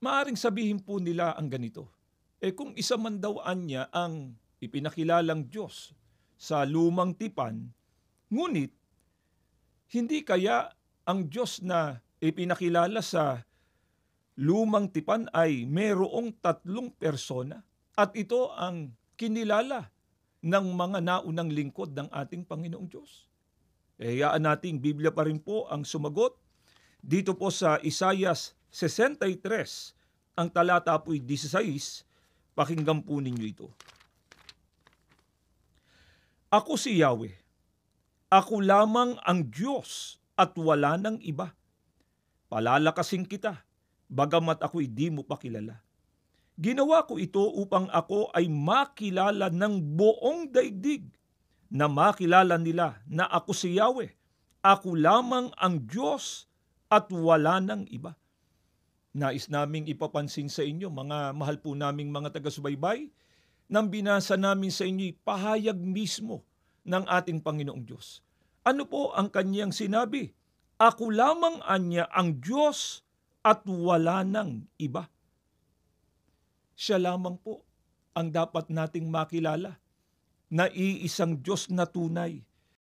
Maaring sabihin po nila ang ganito, kung isa man daw anya ang ipinakilalang Diyos sa lumang tipan, ngunit hindi kaya ang Diyos na ipinakilala sa lumang tipan ay merong tatlong persona at ito ang kinilala ng mga naunang lingkod ng ating Panginoong Diyos? Hayaan nating Biblia pa rin po ang sumagot. Dito po sa Isaias 63, ang talata po'y 16, pakinggan po ninyo ito. Ako si Yahweh, ako lamang ang Diyos at wala nang iba. Palalakasin kita, bagamat ako'y di mo pa kilala. Ginawa ko ito upang ako ay makilala ng buong daigdig, na makilala nila na ako si Yahweh, ako lamang ang Diyos at wala nang iba. Nais naming ipapansin sa inyo, mga mahal po naming mga taga-subaybay, nang binasa namin sa inyo pahayag mismo ng ating Panginoong Diyos. Ano po ang kanyang sinabi? Ako lamang anya ang Diyos at wala nang iba. Siya lamang po ang dapat nating makilala na iisang Diyos na tunay,